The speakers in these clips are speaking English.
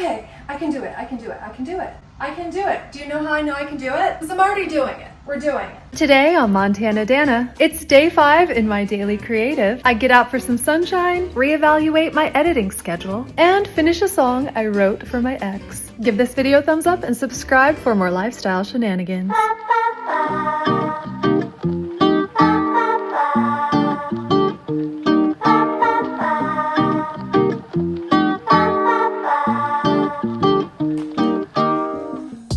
Okay, I can do it, I can do it, I can do it. I can do it. Do you know how I know I can do it? Because I'm already doing it. We're doing it. Today on Montana Danna, it's day 5 in my daily creative. I get out for some sunshine, reevaluate my editing schedule, and finish a song I wrote for my ex. Give this video a thumbs up and subscribe for more lifestyle shenanigans.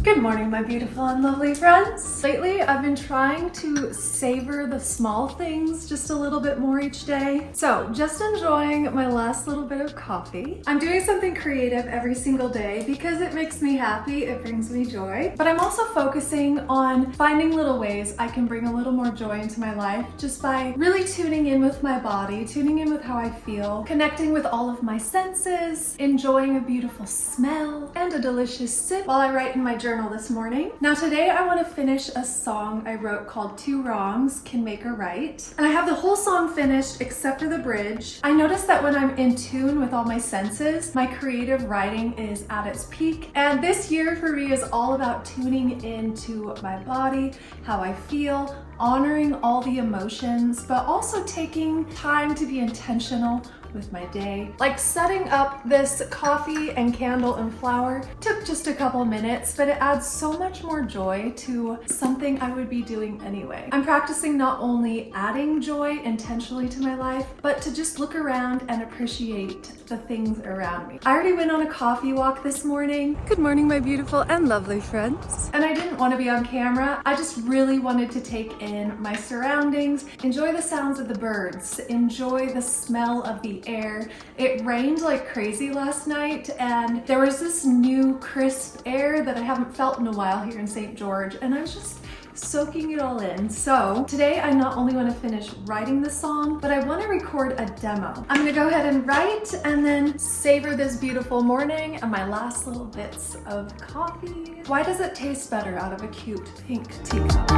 Good morning, my beautiful and lovely friends. Lately, I've been trying to savor the small things just a little bit more each day. So, just enjoying my last little bit of coffee. I'm doing something creative every single day because it makes me happy, it brings me joy. But I'm also focusing on finding little ways I can bring a little more joy into my life just by really tuning in with my body, tuning in with how I feel, connecting with all of my senses, enjoying a beautiful smell, and a delicious sip while I write in my journal this morning. Now today I want to finish a song I wrote called Two Wrongs Can Make a Right. And I have the whole song finished except for the bridge. I noticed that when I'm in tune with all my senses, my creative writing is at its peak. And this year for me is all about tuning into my body, how I feel, honoring all the emotions, but also taking time to be intentional with my day. Like setting up this coffee and candle and flower took just a couple minutes, but it adds so much more joy to something I would be doing anyway. I'm practicing not only adding joy intentionally to my life, but to just look around and appreciate the things around me. I already went on a coffee walk this morning. Good morning, my beautiful and lovely friends. And I didn't want to be on camera. I just really wanted to take in my surroundings, enjoy the sounds of the birds, enjoy the smell of the air. It rained like crazy last night, and there was this new crisp air that I haven't felt in a while here in St. George, and I was just soaking it all in. So today I not only want to finish writing the song, but I want to record a demo. I'm gonna go ahead and write and then savor this beautiful morning and my last little bits of coffee. Why does it taste better out of a cute pink teacup?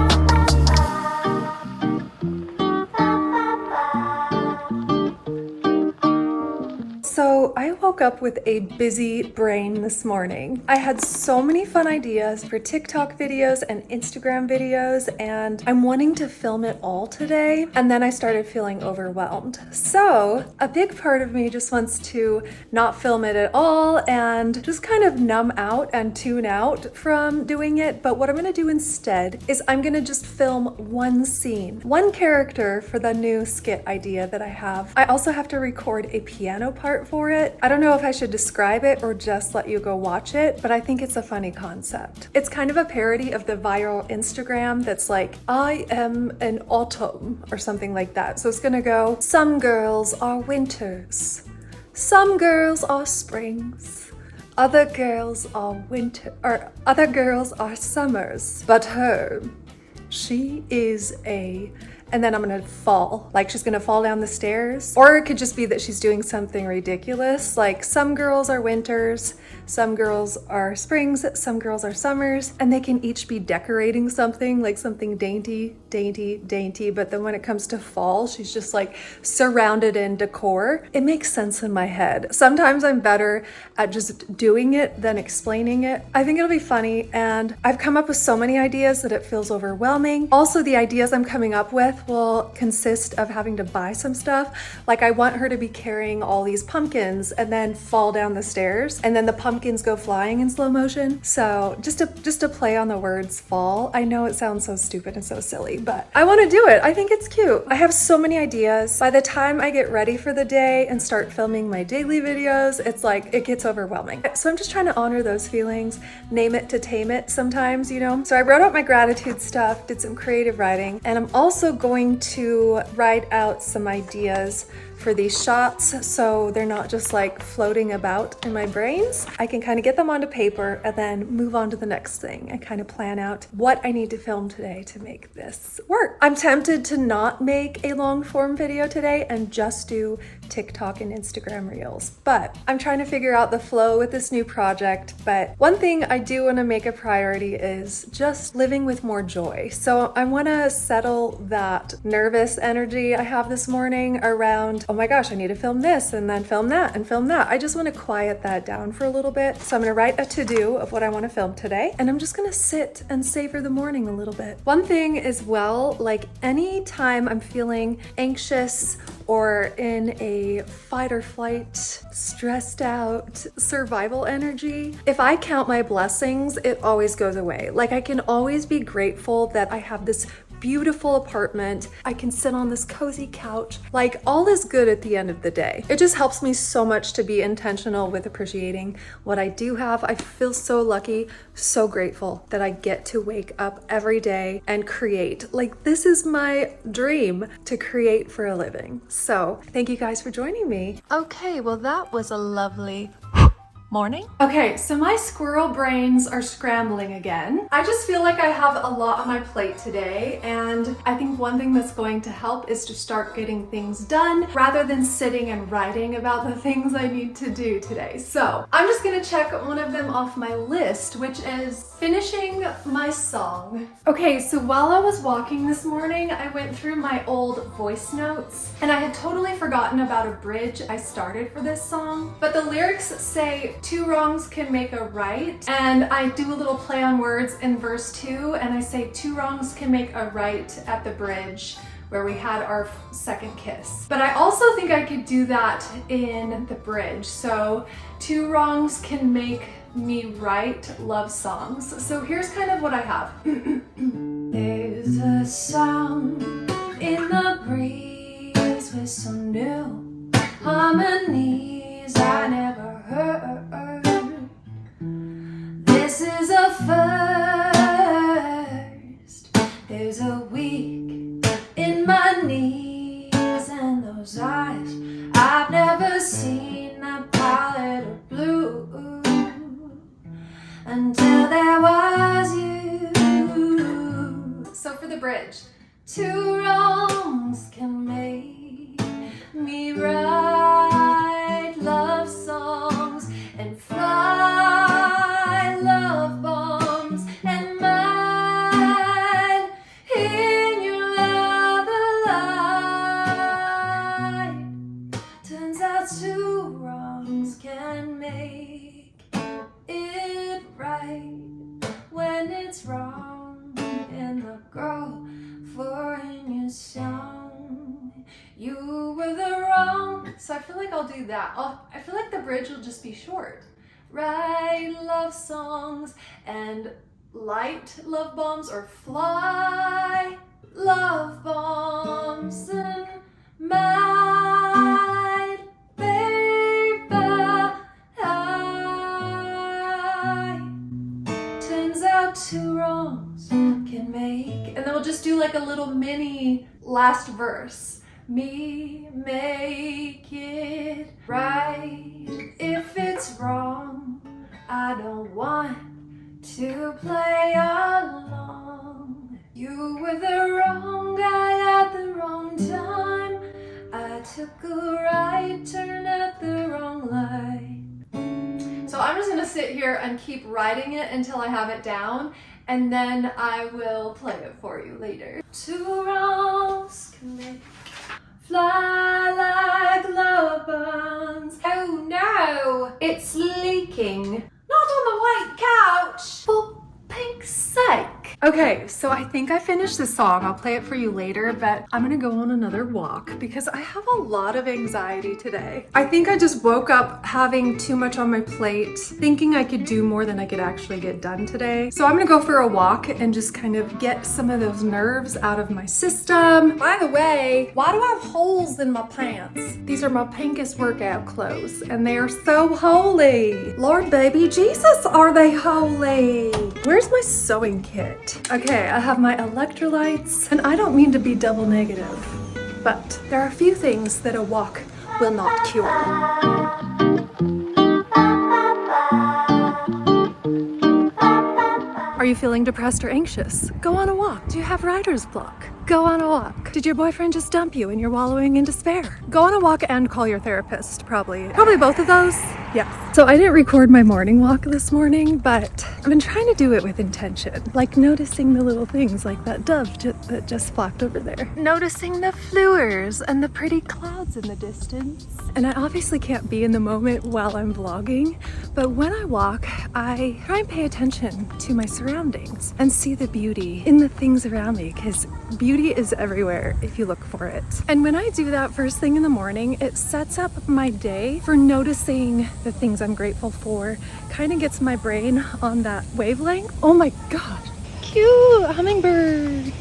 So I woke up with a busy brain this morning. I had so many fun ideas for TikTok videos and Instagram videos, and I'm wanting to film it all today. And then I started feeling overwhelmed. So a big part of me just wants to not film it at all and just kind of numb out and tune out from doing it. But what I'm gonna do instead is I'm gonna just film one scene, one character for the new skit idea that I have. I also have to record a piano part for it. I don't know if I should describe it or just let you go watch it, but I think it's a funny concept. It's kind of a parody of the viral Instagram that's like, I am an autumn or something like that. So it's gonna go, some girls are winters, some girls are springs, other girls are winter, or other girls are summers, but her, she is a, and then I'm gonna fall, like she's gonna fall down the stairs. Or it could just be that she's doing something ridiculous, like some girls are winters, some girls are springs, some girls are summers, and they can each be decorating something, like something dainty, dainty, dainty, but then when it comes to fall, she's just like surrounded in decor. It makes sense in my head. Sometimes I'm better at just doing it than explaining it. I think it'll be funny, and I've come up with so many ideas that it feels overwhelming. Also, the ideas I'm coming up with will consist of having to buy some stuff. Like I want her to be carrying all these pumpkins and then fall down the stairs, and then the pumpkins go flying in slow motion. So just to play on the words fall. I know it sounds so stupid and so silly, but I want to do it. I think it's cute. I have so many ideas. By the time I get ready for the day and start filming my daily videos, it's like it gets overwhelming. So I'm just trying to honor those feelings, name it to tame it sometimes, you know? So I wrote out my gratitude stuff, did some creative writing, and I'm also going to write out some ideas for these shots so they're not just like floating about in my brains. I can kind of get them onto paper and then move on to the next thing and kind of plan out what I need to film today to make this work. I'm tempted to not make a long form video today and just do TikTok and Instagram reels, but I'm trying to figure out the flow with this new project. But one thing I do want to make a priority is just living with more joy. So I want to settle that nervous energy I have this morning around oh my gosh, I need to film this and then film that and film that. I just want to quiet that down for a little bit. So I'm going to write a to-do of what I want to film today. And I'm just going to sit and savor the morning a little bit. One thing as well, like anytime I'm feeling anxious or in a fight or flight, stressed out, survival energy, if I count my blessings, it always goes away. Like I can always be grateful that I have this beautiful apartment. I can sit on this cozy couch. Like all is good at the end of the day. It just helps me so much to be intentional with appreciating what I do have. I feel so lucky, so grateful that I get to wake up every day and create. Like this is my dream, to create for a living. So thank you guys for joining me. Okay, well that was a lovely morning. Okay, so my squirrel brains are scrambling again. I just feel like I have a lot on my plate today, and I think one thing that's going to help is to start getting things done rather than sitting and writing about the things I need to do today. So I'm just gonna check one of them off my list, which is finishing my song. Okay, so while I was walking this morning, I went through my old voice notes and I had totally forgotten about a bridge I started for this song, but the lyrics say, two wrongs can make a right, and I do a little play on words in verse 2, and I say two wrongs can make a right at the bridge where we had our second kiss. But I also think I could do that in the bridge. So two wrongs can make me write love songs. So here's kind of what I have. There's a sound in the breeze with some new harmonies I never heard. This is a first. There's a weak in my knees and those eyes I've never seen that palette of blue until there was you. So for the bridge, two wrongs can make me write love songs and fly love bombs and mine in your love light. Turns out two wrongs can make it right when it's wrong in the grove for in your song. You were the wrong. So I feel like I'll do that. I feel like the bridge will just be short. Write love songs and light love bombs, or fly love bombs and my baby. Turns out two wrongs can make, and then we'll just do like a little mini last verse. Me make it right. If it's wrong, I don't want to play along. You were the wrong guy at the wrong time. I took a right turn at the wrong light. So I'm just gonna sit here and keep writing it until I have it down, and then I will play it for you later. Two wrongs can make fly like love bombs. Oh no, it's leaking. Not on the white couch. For pink's sake. Okay, so I think I finished the song. I'll play it for you later, but I'm gonna go on another walk because I have a lot of anxiety today. I think I just woke up having too much on my plate, thinking I could do more than I could actually get done today. So I'm gonna go for a walk and just kind of get some of those nerves out of my system. By the way, why do I have holes in my pants? These are my pinkest workout clothes and they are so holy. Lord baby Jesus, are they holy? Where's my sewing kit? Okay, I have my electrolytes, and I don't mean to be double negative, but there are a few things that a walk will not cure. Are you feeling depressed or anxious? Go on a walk. Do you have writer's block? Go on a walk. Did your boyfriend just dump you and you're wallowing in despair? Go on a walk and call your therapist, probably. Probably both of those? Yes. So I didn't record my morning walk this morning, but I've been trying to do it with intention, like noticing the little things like that dove that just flopped over there. Noticing the flowers and the pretty clouds in the distance. And I obviously can't be in the moment while I'm vlogging, but when I walk, I try and pay attention to my surroundings and see the beauty in the things around me, because beauty is everywhere if you look for it. And when I do that first thing in the morning, it sets up my day for noticing the things I'm grateful for, kind of gets my brain on that wavelength. Oh my gosh, cute hummingbirds.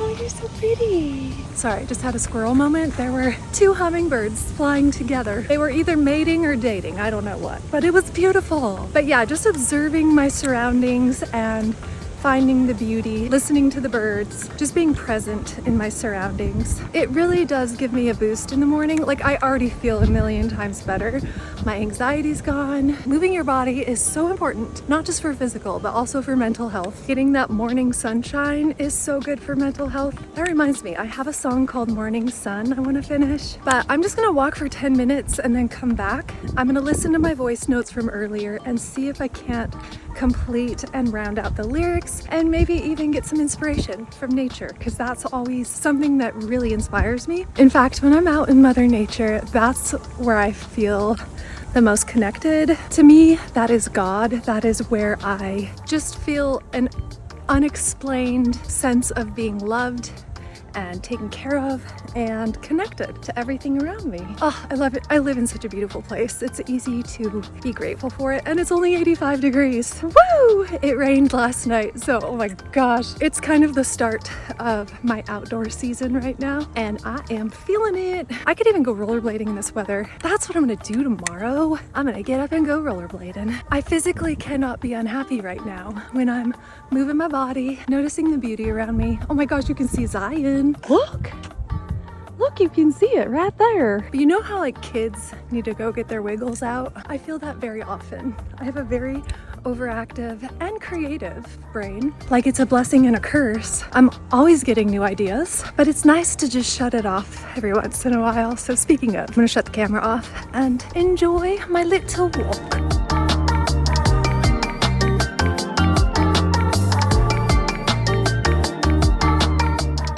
Oh, you're so pretty. Sorry, I just had a squirrel moment. There were two hummingbirds flying together. They were either mating or dating, I don't know what, but it was beautiful. But yeah, just observing my surroundings and finding the beauty, listening to the birds, just being present in my surroundings. It really does give me a boost in the morning. Like, I already feel a million times better. My anxiety's gone. Moving your body is so important, not just for physical, but also for mental health. Getting that morning sunshine is so good for mental health. That reminds me, I have a song called Morning Sun I want to finish, but I'm just gonna walk for 10 minutes and then come back. I'm gonna listen to my voice notes from earlier and see if I can't complete and round out the lyrics, and maybe even get some inspiration from nature, because that's always something that really inspires me. In fact, when I'm out in Mother Nature, that's where I feel the most connected. To me, that is God. That is where I just feel an unexplained sense of being loved and taken care of and connected to everything around me. Oh, I love it. I live in such a beautiful place. It's easy to be grateful for it, and it's only 85 degrees. Woo! It rained last night, so oh my gosh. It's kind of the start of my outdoor season right now, and I am feeling it. I could even go rollerblading in this weather. That's what I'm gonna do tomorrow. I'm gonna get up and go rollerblading. I physically cannot be unhappy right now when I'm moving my body, noticing the beauty around me. Oh my gosh, you can see Zion. Look, you can see it right there. But you know how like kids need to go get their wiggles out? I feel that very often. I have a very overactive and creative brain. Like it's a blessing and a curse. I'm always getting new ideas, but it's nice to just shut it off every once in a while. So speaking of, I'm gonna shut the camera off and enjoy my little walk.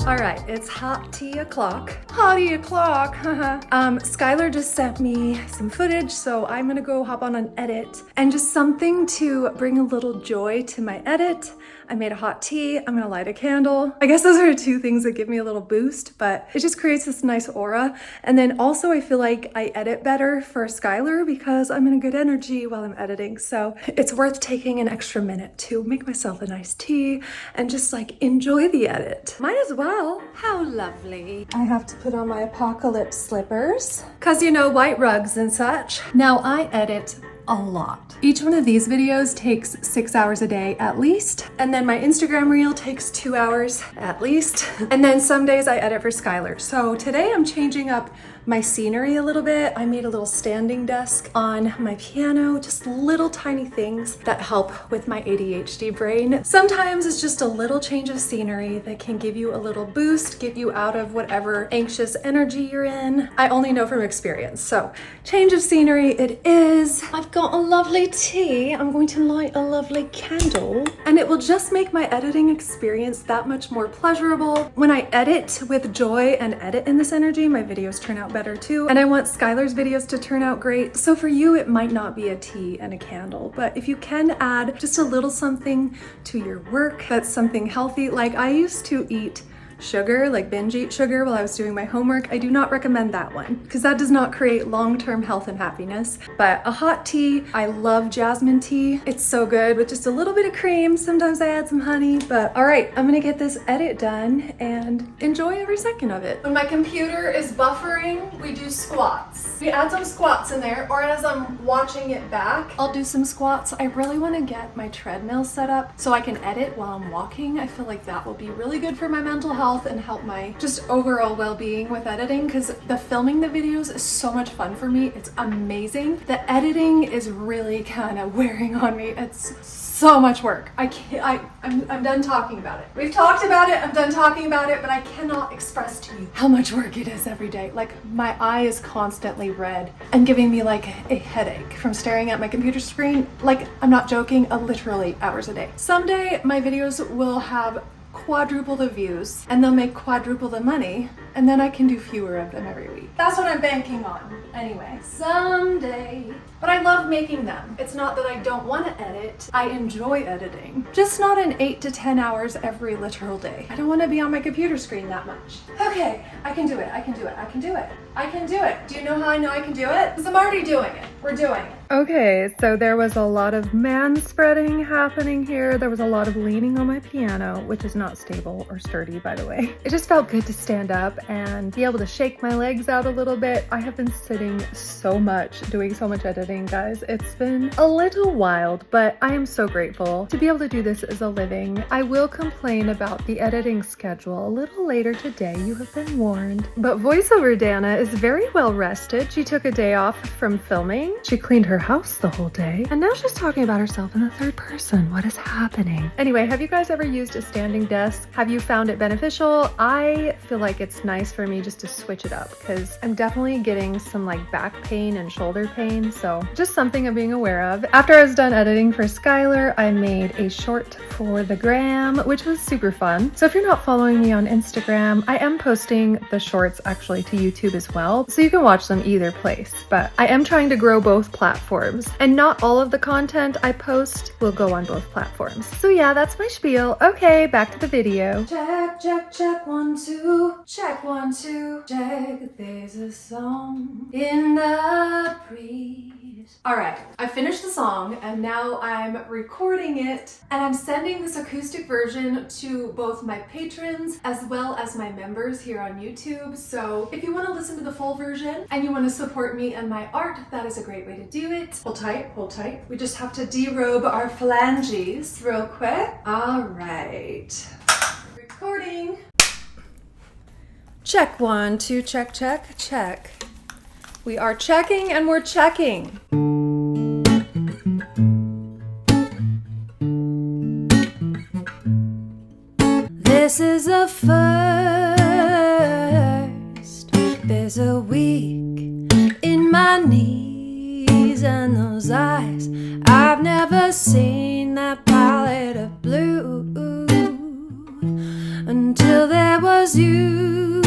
All right, it's hot tea o'clock. Hottie o'clock, Skylar just sent me some footage, so I'm gonna go hop on an edit and just something to bring a little joy to my edit. I made a hot tea, I'm gonna light a candle. I guess those are two things that give me a little boost, but it just creates this nice aura. And then also I feel like I edit better for Skylar because I'm in a good energy while I'm editing. So it's worth taking an extra minute to make myself a nice tea and just like enjoy the edit. Might as well. How lovely. I have to put on my apocalypse slippers because you know, white rugs and such. Now I edit a lot. Each one of these videos takes 6 hours a day at least. And then my Instagram reel takes 2 hours at least. And then some days I edit for Skylar. So today I'm changing up my scenery a little bit. I made a little standing desk on my piano, just little tiny things that help with my ADHD brain. Sometimes it's just a little change of scenery that can give you a little boost, get you out of whatever anxious energy you're in. I only know from experience. So change of scenery it is. I've got a lovely tea. I'm going to light a lovely candle, and it will just make my editing experience that much more pleasurable. When I edit with joy and edit in this energy, my videos turn out better too. And I want Skylar's videos to turn out great. So for you, it might not be a tea and a candle, but if you can add just a little something to your work that's something healthy, like I used to eat sugar, like binge eat sugar while I was doing my homework. I do not recommend that one because that does not create long-term health and happiness. But a hot tea, I love jasmine tea. It's so good with just a little bit of cream. Sometimes I add some honey, but all right, I'm gonna get this edit done and enjoy every second of it. When my computer is buffering, we do squats. We add some squats in there, or as I'm watching it back, I'll do some squats. I really wanna get my treadmill set up so I can edit while I'm walking. I feel like that will be really good for my mental health. health and help my just overall well-being with editing, because the filming the videos is so much fun for me. It's amazing. The editing is really kind of wearing on me. It's so much work. I'm done talking about it. We've talked about it, I'm done talking about it, but I cannot express to you how much work it is every day. Like, my eye is constantly red and giving me like a headache from staring at my computer screen. Like, I'm not joking, literally hours a day. Someday my videos will have quadruple the views and they'll make quadruple the money, and then I can do fewer of them every week. That's what I'm banking on. Anyway, someday. But I love making them. It's not that I don't want to edit. I enjoy editing. Just not in 8 to 10 hours every literal day. I don't want to be on my computer screen that much. Okay, I can do it. I can do it. I can do it. I can do it. Do you know how I know I can do it? Because I'm already doing it. We're doing it. Okay, so there was a lot of man-spreading happening here. There was a lot of leaning on my piano, which is not stable or sturdy, by the way. It just felt good to stand up and be able to shake my legs out a little bit. I have been sitting so much, doing so much editing, guys. It's been a little wild, but I am so grateful to be able to do this as a living. I will complain about the editing schedule a little later today. You have been warned. But voiceover Danna is very well rested. She took a day off from filming. She cleaned her house the whole day, and now she's talking about herself in the third person. What is happening? Anyway, have you guys ever used a standing desk? Have you found it beneficial? I feel like it's nice for me just to switch it up, because I'm definitely getting some like back pain and shoulder pain, so just something I'm being aware of. After I was done editing for Skylar, I made a short for the gram, which was super fun. So if you're not following me on Instagram, I am posting the shorts actually to YouTube as well, so you can watch them either place. But I am trying to grow both platforms, and not all of the content I post will go on both platforms. So yeah, that's my spiel. Okay, back to the video. Check, check, check, 1, 2. Check, 1, 2. Check, there's a song in the breeze. All right, I finished the song and now I'm recording it, and I'm sending this acoustic version to both my patrons as well as my members here on YouTube. So if you want to listen to the full version and you want to support me and my art, that is a great way to do it. Hold tight, hold tight. We just have to derobe our phalanges real quick. All right. Recording. Check, 1, 2, check, check, check. We are checking and we're checking. This is a first. There's a weak in my knees and those eyes. I've never seen that palette of blue until there was you.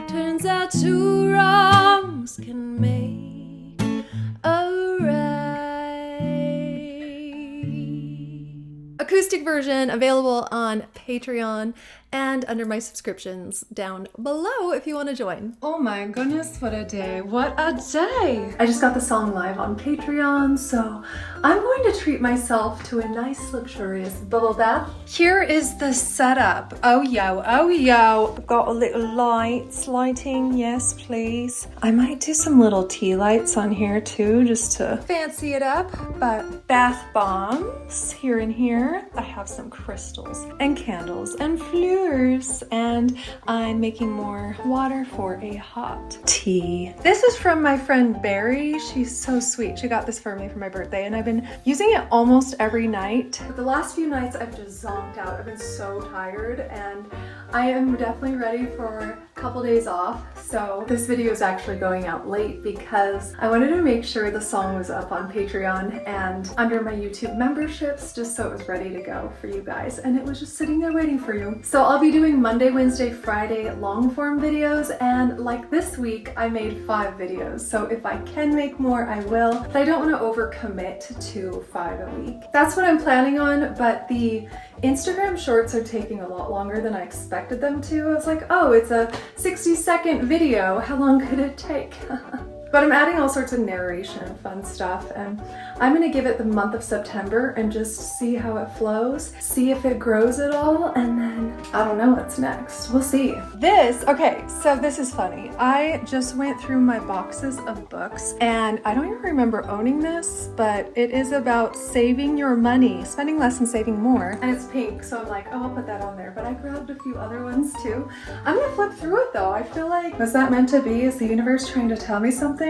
Turns out 2 wrongs can make a right. Acoustic version available on Patreon and under my subscriptions down below if you want to join. Oh my goodness, what a day. What a day. I just got the song live on Patreon, so I'm going to treat myself to a nice luxurious bubble bath. Here is the setup. Oh yo, oh yo. I've got a little lighting, yes please. I might do some little tea lights on here too, just to fancy it up. But bath bombs here and here. I have some crystals and candles and flutes, and I'm making more water for a hot tea. This is from my friend Barry. She's so sweet. She got this for me for my birthday, and I've been using it almost every night. But the last few nights I've just zonked out. I've been so tired, and I am definitely ready for a couple days off. So this video is actually going out late because I wanted to make sure the song was up on Patreon and under my YouTube memberships, just so it was ready to go for you guys, and it was just sitting there waiting for you. So I'll be doing Monday, Wednesday, Friday long form videos, and like this week I made 5 videos, so if I can make more I will, but I don't want to overcommit to 5 a week. That's what I'm planning on, but the Instagram shorts are taking a lot longer than I expected them to. I was like, oh, it's a 60-second video. How long could it take? But I'm adding all sorts of narration and fun stuff, and I'm gonna give it the month of September and just see how it flows, see if it grows at all, and then I don't know what's next. We'll see. Okay, so this is funny. I just went through my boxes of books, and I don't even remember owning this, but it is about saving your money, spending less and saving more. And it's pink, so I'm like, oh, I'll put that on there. But I grabbed a few other ones too. I'm gonna flip through it though. I feel like, was that meant to be? Is the universe trying to tell me something?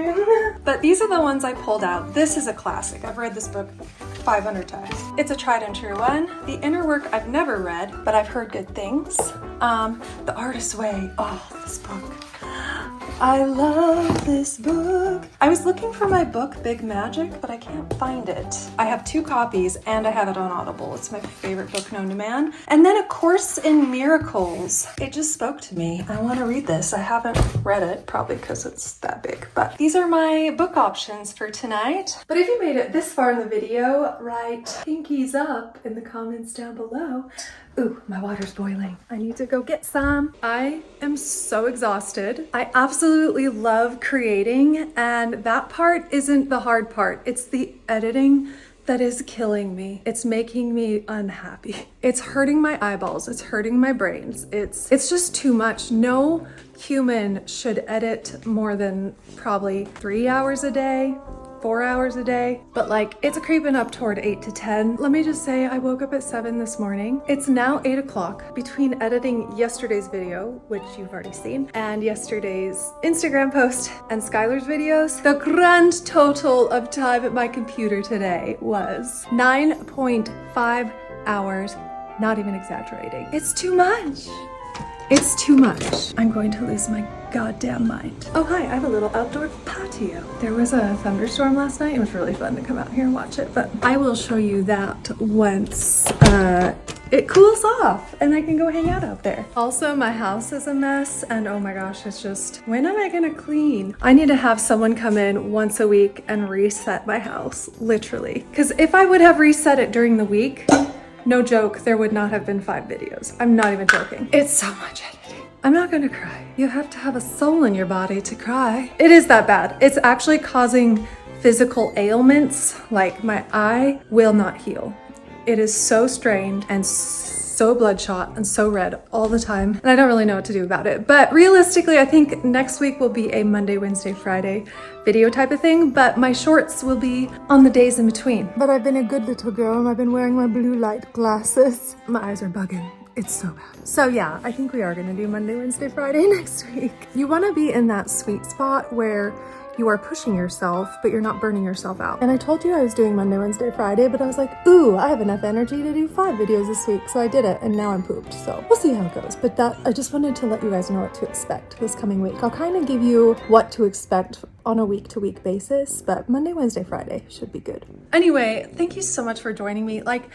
But these are the ones I pulled out. This is a classic. I've read this book 500 times. It's a tried and true one. The Inner Work I've never read, but I've heard good things. The Artist's Way. Oh, this book. I love this book. I was looking for my book, Big Magic, but I can't find it. I have 2 copies and I have it on Audible. It's my favorite book known to man. And then A Course in Miracles. It just spoke to me. I want to read this. I haven't read it, probably because it's that big. But these are my book options for tonight. But if you made it this far in the video, write pinkies up in the comments down below. Ooh, my water's boiling. I need to go get some. I am so exhausted. I absolutely love creating, and that part isn't the hard part. It's the editing that is killing me. It's making me unhappy. It's hurting my eyeballs. It's hurting my brains. It's just too much. No human should edit more than probably 3 hours a day. 4 hours a day, but like it's creeping up toward 8 to 10. Let me just say I woke up at 7 this morning. It's now 8 o'clock. Between editing yesterday's video, which you've already seen, and yesterday's Instagram post and Skylar's videos, the grand total of time at my computer today was 9.5 hours, not even exaggerating. It's too much. It's too much. I'm going to lose my goddamn mind. Oh, hi, I have a little outdoor patio. There was a thunderstorm last night. It was really fun to come out here and watch it, but I will show you that once it cools off and I can go hang out there. Also, my house is a mess, and oh my gosh, it's just, when am I gonna clean? I need to have someone come in once a week and reset my house, literally. Because if I would have reset it during the week, no joke, there would not have been 5 videos. I'm not even joking. It's so much editing. I'm not gonna cry. You have to have a soul in your body to cry. It is that bad. It's actually causing physical ailments. Like my eye will not heal. It is so strained and so bloodshot and so red all the time. And I don't really know what to do about it. But realistically, I think next week will be a Monday, Wednesday, Friday video type of thing. But my shorts will be on the days in between. But I've been a good little girl and I've been wearing my blue light glasses. My eyes are bugging. It's so bad. So yeah, I think we are gonna do Monday, Wednesday, Friday next week. You wanna be in that sweet spot where you are pushing yourself, but you're not burning yourself out. And I told you I was doing Monday, Wednesday, Friday, but I was like, ooh, I have enough energy to do 5 videos this week. So I did it, and now I'm pooped. So we'll see how it goes. But I just wanted to let you guys know what to expect this coming week. I'll kind of give you what to expect on a week-to-week basis, but Monday, Wednesday, Friday should be good. Anyway, thank you so much for joining me. Like,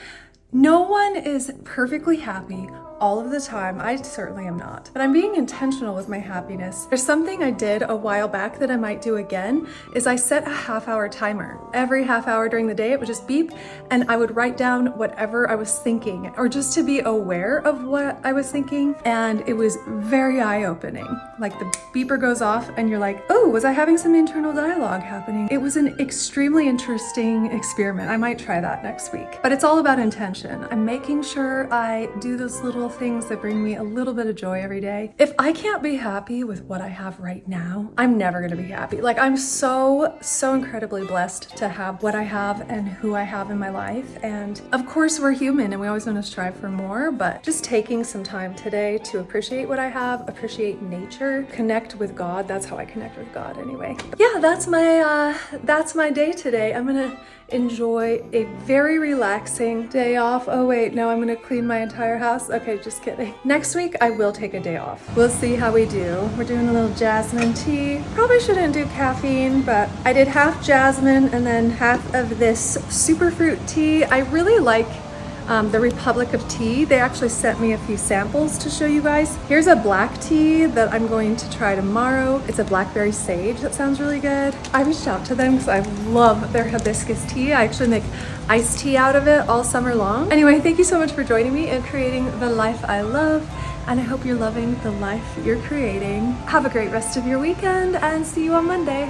no one is perfectly happy all of the time. I certainly am not, but I'm being intentional with my happiness. There's something I did a while back that I might do again, is I set a half-hour timer. Every half hour during the day, it would just beep, and I would write down whatever I was thinking, or just to be aware of what I was thinking. And it was very eye-opening. Like the beeper goes off and you're like, oh, was I having some internal dialogue happening? It was an extremely interesting experiment. I might try that next week, but it's all about intention. I'm making sure I do those little things that bring me a little bit of joy every day. If I can't be happy with what I have right now, I'm never gonna be happy. Like, I'm so incredibly blessed to have what I have and who I have in my life. And of course, we're human and we always want to strive for more, but just taking some time today to appreciate what I have, appreciate nature, connect with God. That's how I connect with God anyway. Yeah, that's my day today. I'm gonna enjoy a very relaxing day off. Oh wait, no, I'm gonna clean my entire house. Okay, just kidding. Next week, I will take a day off. We'll see how we do. We're doing a little jasmine tea. Probably shouldn't do caffeine, but I did half jasmine and then half of this superfruit tea. I really like the Republic of Tea. They actually sent me a few samples to show you guys. Here's a black tea that I'm going to try tomorrow. It's a blackberry sage. That sounds really good. I reached out to them because I love their hibiscus tea. I actually make iced tea out of it all summer long. Anyway, thank you so much for joining me and creating the life I love. And I hope you're loving the life you're creating. Have a great rest of your weekend and see you on Monday.